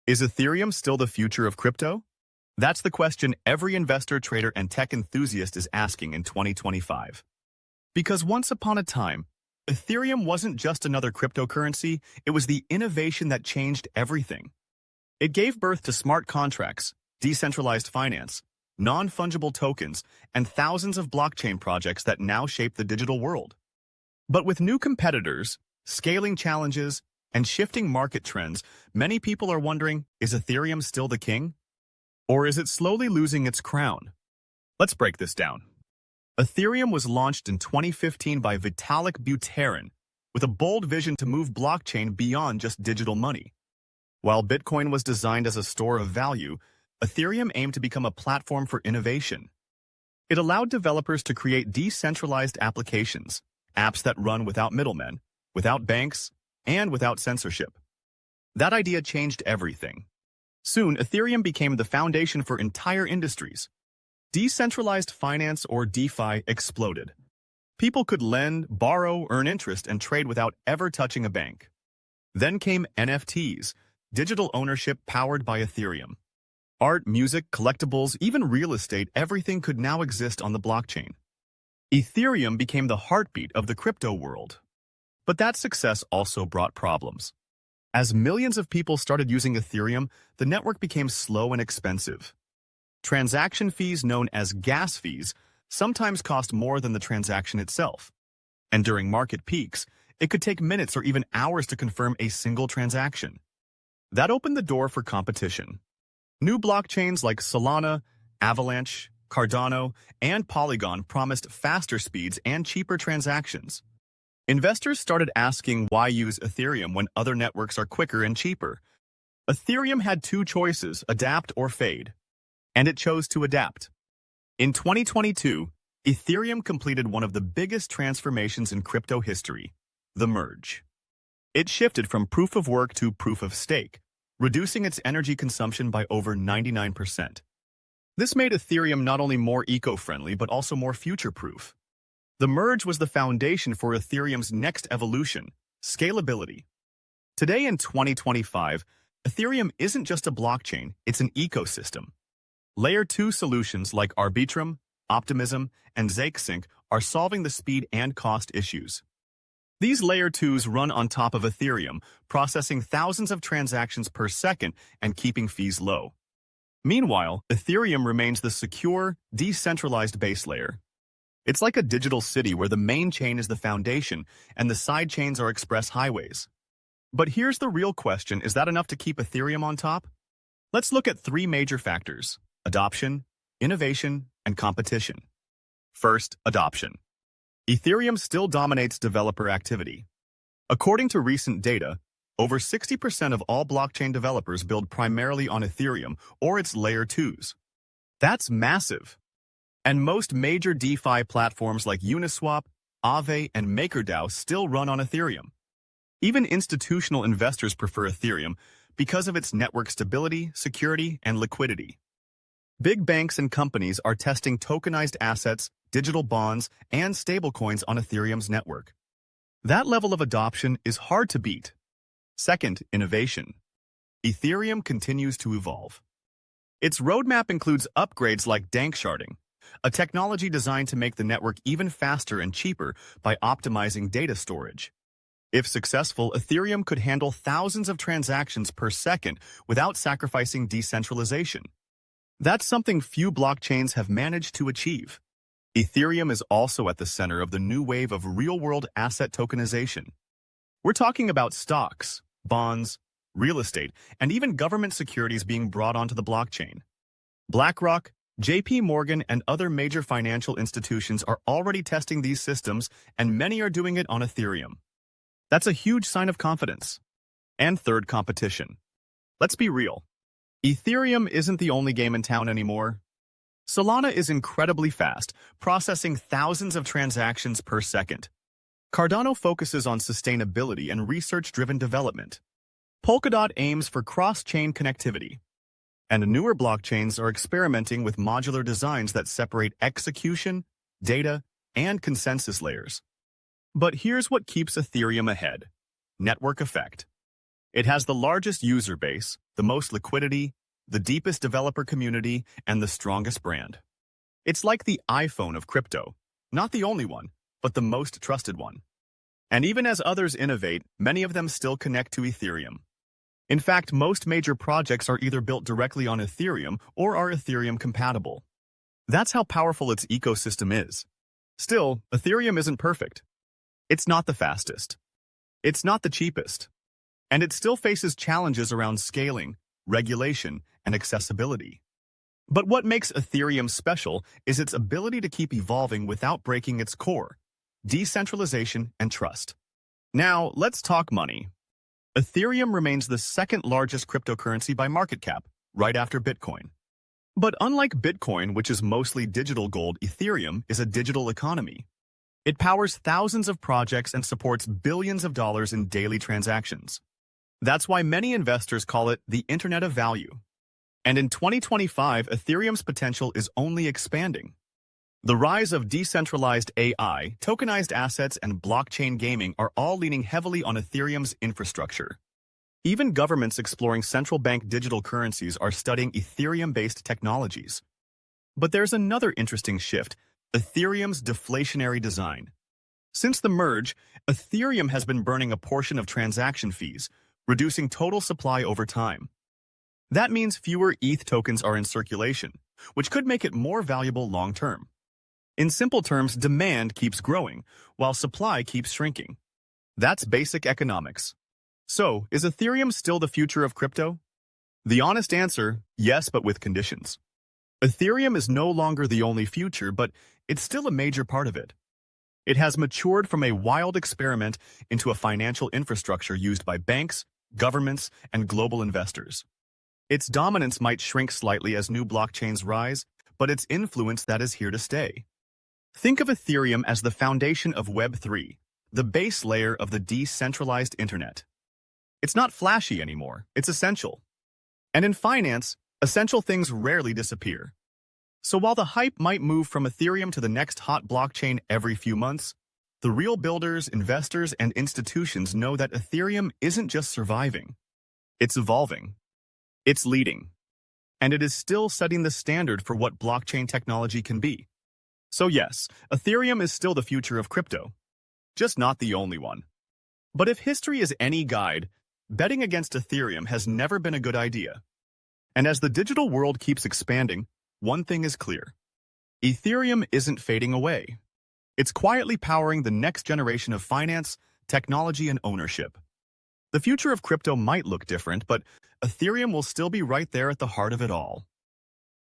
Is Ethereum still the future of crypto? That's the question every investor, trader, and tech enthusiast is asking in 2025. Because once upon a time, Ethereum wasn't just another cryptocurrency, it was the innovation that changed everything. It gave birth to smart contracts, decentralized finance, non-fungible tokens, and thousands of blockchain projects that now shape the digital world. But with new competitors, scaling challenges, and shifting market trends, many people are wondering, is Ethereum still the king? Or is it slowly losing its crown? Let's break this down. Ethereum was launched in 2015 by Vitalik Buterin with a bold vision to move blockchain beyond just digital money. While Bitcoin was designed as a store of value, Ethereum aimed to become a platform for innovation. It allowed developers to create decentralized applications, apps that run without middlemen, without banks, and without censorship. That idea changed everything. Soon, Ethereum became the foundation for entire industries. Decentralized finance, or DeFi, exploded. People could lend, borrow, earn interest, and trade without ever touching a bank. Then came NFTs, digital ownership powered by Ethereum. Art, music, collectibles, even real estate, everything could now exist on the blockchain. Ethereum became the heartbeat of the crypto world. But that success also brought problems. As millions of people started using Ethereum, the network became slow and expensive. Transaction fees, known as gas fees, sometimes cost more than the transaction itself. And during market peaks, it could take minutes or even hours to confirm a single transaction. That opened the door for competition. New blockchains like Solana, Avalanche, Cardano, and Polygon promised faster speeds and cheaper transactions. Investors started asking why use Ethereum when other networks are quicker and cheaper. Ethereum had two choices, adapt or fade. And it chose to adapt. In 2022, Ethereum completed one of the biggest transformations in crypto history, the merge. It shifted from proof of work to proof of stake, reducing its energy consumption by over 99%. This made Ethereum not only more eco-friendly but also more future-proof. The merge was the foundation for Ethereum's next evolution, scalability. Today in 2025, Ethereum isn't just a blockchain, it's an ecosystem. Layer 2 solutions like Arbitrum, Optimism, and ZakeSync are solving the speed and cost issues. These Layer 2s run on top of Ethereum, processing thousands of transactions per second and keeping fees low. Meanwhile, Ethereum remains the secure, decentralized base layer. It's like a digital city where the main chain is the foundation and the side chains are express highways. But here's the real question, is that enough to keep Ethereum on top? Let's look at three major factors: adoption, innovation, and competition. First, adoption. Ethereum still dominates developer activity. According to recent data, over 60% of all blockchain developers build primarily on Ethereum or its Layer 2s. That's massive. And most major DeFi platforms like Uniswap, Aave, and MakerDAO still run on Ethereum. Even institutional investors prefer Ethereum because of its network stability, security, and liquidity. Big banks and companies are testing tokenized assets, digital bonds, and stablecoins on Ethereum's network. That level of adoption is hard to beat. Second, innovation. Ethereum continues to evolve. Its roadmap includes upgrades like danksharding, a technology designed to make the network even faster and cheaper by optimizing data storage. If successful, Ethereum could handle thousands of transactions per second without sacrificing decentralization. That's something few blockchains have managed to achieve. Ethereum is also at the center of the new wave of real-world asset tokenization. We're talking about stocks, bonds, real estate, and even government securities being brought onto the blockchain. BlackRock, JP Morgan, and other major financial institutions are already testing these systems, and many are doing it on Ethereum. That's a huge sign of confidence. And third, competition. Let's be real. Ethereum isn't the only game in town anymore. Solana is incredibly fast, processing thousands of transactions per second. Cardano focuses on sustainability and research-driven development. Polkadot aims for cross-chain connectivity. And newer blockchains are experimenting with modular designs that separate execution, data, and consensus layers. But here's what keeps Ethereum ahead: network effect. It has the largest user base, the most liquidity, the deepest developer community, and the strongest brand. It's like the iPhone of crypto, not the only one, but the most trusted one. And even as others innovate, many of them still connect to Ethereum. In fact, most major projects are either built directly on Ethereum or are Ethereum compatible. That's how powerful its ecosystem is. Still, Ethereum isn't perfect. It's not the fastest. It's not the cheapest. And it still faces challenges around scaling, regulation, and accessibility. But what makes Ethereum special is its ability to keep evolving without breaking its core: decentralization and trust. Now, let's talk money. Ethereum remains the second largest cryptocurrency by market cap, right after Bitcoin. But unlike Bitcoin, which is mostly digital gold, Ethereum is a digital economy. It powers thousands of projects and supports billions of dollars in daily transactions. That's why many investors call it the Internet of Value. And in 2025, Ethereum's potential is only expanding. The rise of decentralized AI, tokenized assets, and blockchain gaming are all leaning heavily on Ethereum's infrastructure. Even governments exploring central bank digital currencies are studying Ethereum-based technologies. But there's another interesting shift: Ethereum's deflationary design. Since the merge, Ethereum has been burning a portion of transaction fees, reducing total supply over time. That means fewer ETH tokens are in circulation, which could make it more valuable long-term. In simple terms, demand keeps growing, while supply keeps shrinking. That's basic economics. So, is Ethereum still the future of crypto? The honest answer, yes, but with conditions. Ethereum is no longer the only future, but it's still a major part of it. It has matured from a wild experiment into a financial infrastructure used by banks, governments, and global investors. Its dominance might shrink slightly as new blockchains rise, but its influence that is here to stay. Think of Ethereum as the foundation of Web3, the base layer of the decentralized internet. It's not flashy anymore, it's essential. And in finance, essential things rarely disappear. So while the hype might move from Ethereum to the next hot blockchain every few months, the real builders, investors, and institutions know that Ethereum isn't just surviving. It's evolving. It's leading. And it is still setting the standard for what blockchain technology can be. So yes, Ethereum is still the future of crypto, just not the only one. But if history is any guide, betting against Ethereum has never been a good idea. And as the digital world keeps expanding, one thing is clear: Ethereum isn't fading away. It's quietly powering the next generation of finance, technology, and ownership. The future of crypto might look different, but Ethereum will still be right there at the heart of it all.